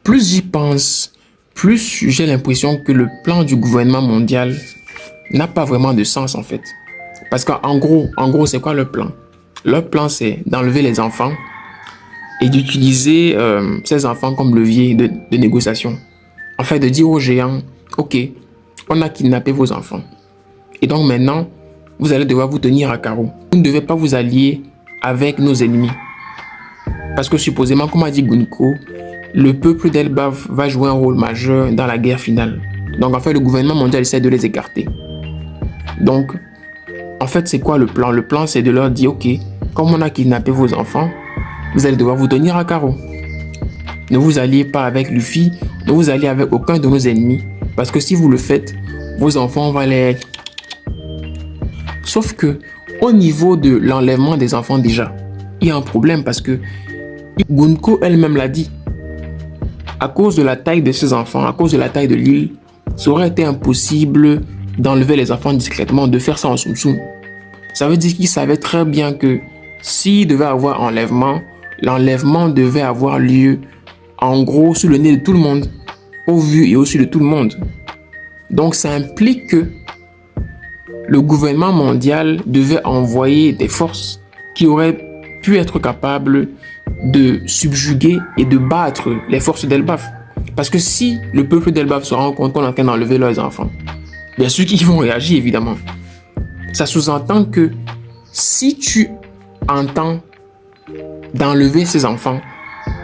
plus j'y pense, plus j'ai l'impression que le plan du gouvernement mondial n'a pas vraiment de sens en fait. Parce qu'en gros, c'est quoi le plan? Le plan, c'est d'enlever les enfants et d'utiliser ces enfants comme levier de négociation. En fait, de dire aux géants, ok, on a kidnappé vos enfants. Et donc maintenant, vous allez devoir vous tenir à carreau. Vous ne devez pas vous allier avec nos ennemis. Parce que supposément, comme a dit Gunko, le peuple d'Elbaf va jouer un rôle majeur dans la guerre finale. Donc en fait, le gouvernement mondial essaie de les écarter. Donc, en fait, c'est quoi le plan? Le plan, c'est de leur dire, ok, comme on a kidnappé vos enfants, vous allez devoir vous tenir à carreau. Ne vous alliez pas avec Luffy, ne vous alliez avec aucun de nos ennemis. Parce que si vous le faites, vos enfants vont les... Sauf que, au niveau de l'enlèvement des enfants déjà, il y a un problème parce que Gunko elle-même l'a dit. À cause de la taille de ses enfants, à cause de la taille de l'île, ça aurait été impossible d'enlever les enfants discrètement, de faire ça en soum-soum. Ça veut dire qu'il savait très bien que s'il devait avoir enlèvement, l'enlèvement devait avoir lieu en gros sous le nez de tout le monde, au vu et au su de tout le monde. Donc ça implique que le gouvernement mondial devait envoyer des forces qui auraient pu être capables de subjuguer et de battre les forces d'Elbaf. Parce que si le peuple d'Elbaf se rend compte qu'on est en train d'enlever leurs enfants, bien sûr qu'ils vont réagir évidemment. Ça sous-entend que si tu entends d'enlever ces enfants,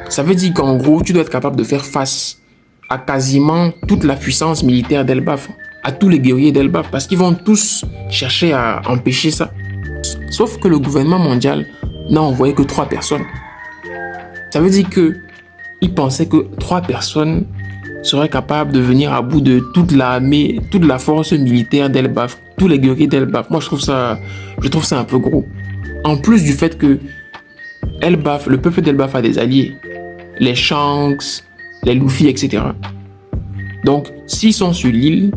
ça veut dire qu'en gros, tu dois être capable de faire face à quasiment toute la puissance militaire d'Elbaf, à tous les guerriers d'Elbaf, parce qu'ils vont tous chercher à empêcher ça. Sauf que le gouvernement mondial n'a envoyé que 3 personnes. Ça veut dire qu'il pensait que 3 personnes seraient capables de venir à bout de toute l'armée, toute la force militaire d'Elbaf, tous les guerriers d'Elbaf. Moi, je trouve ça un peu gros. En plus du fait que Elbaf, le peuple d'Elbaf a des alliés, les Shanks, les Luffy, etc. Donc, s'ils sont sur l'île,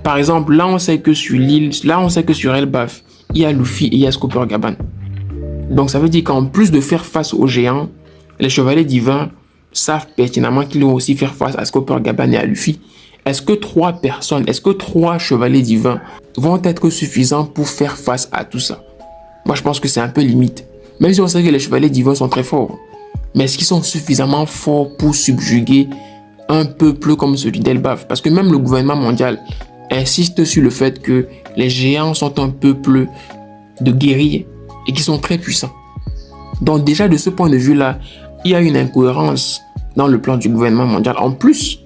par exemple, là, on sait que sur l'île, là, on sait que sur Elbaf, il y a Luffy et il y a Coppergaban. Donc, ça veut dire qu'en plus de faire face aux géants, les chevaliers divins savent pertinemment qu'ils vont aussi faire face à Coppergaban et à Luffy. Est-ce que 3 personnes, est-ce que 3 chevaliers divins vont être suffisants pour faire face à tout ça? Moi, je pense que c'est un peu limite. Même si on sait que les chevaliers divins sont très forts. Mais est-ce qu'ils sont suffisamment forts pour subjuguer un peuple comme celui d'Elbaf? Parce que même le gouvernement mondial insiste sur le fait que les géants sont un peuple de guerriers et qui sont très puissants. Donc déjà, de ce point de vue-là, il y a une incohérence dans le plan du gouvernement mondial. En plus,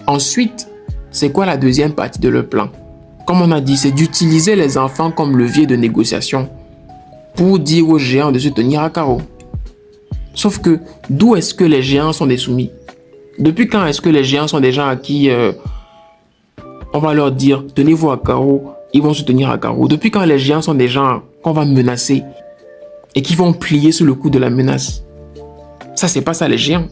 ensuite, c'est quoi la deuxième partie de leur plan? Comme on a dit, c'est d'utiliser les enfants comme levier de négociation pour dire aux géants de se tenir à carreau. Sauf que, d'où est-ce que les géants sont des soumis? Depuis quand est-ce que les géants sont des gens à qui on va leur dire tenez-vous à carreau, ils vont se tenir à carreau? Depuis quand les géants sont des gens qu'on va menacer et qui vont plier sous le coup de la menace? Ça, c'est pas ça les géants.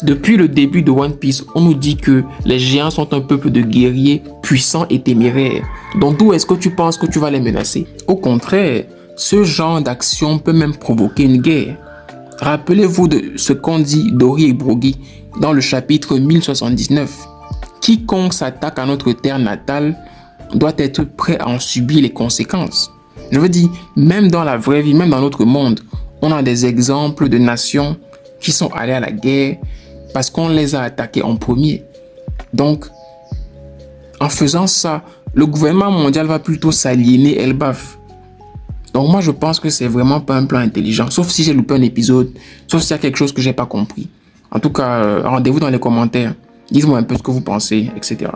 Depuis le début de One Piece, on nous dit que les géants sont un peuple de guerriers puissants et téméraires. Donc d'où est-ce que tu penses que tu vas les menacer? Au contraire, ce genre d'action peut même provoquer une guerre. Rappelez-vous de ce qu'ont dit Dory et Brogy dans le chapitre 1079. Quiconque s'attaque à notre terre natale doit être prêt à en subir les conséquences. Je veux dire, même dans la vraie vie, même dans notre monde, on a des exemples de nations qui sont allées à la guerre parce qu'on les a attaqués en premier. Donc, en faisant ça, le gouvernement mondial va plutôt s'aliéner Elbaf. Donc moi, je pense que c'est vraiment pas un plan intelligent, sauf si j'ai loupé un épisode, sauf s'il y a quelque chose que j'ai pas compris. En tout cas, rendez-vous dans les commentaires. Dites-moi un peu ce que vous pensez, etc.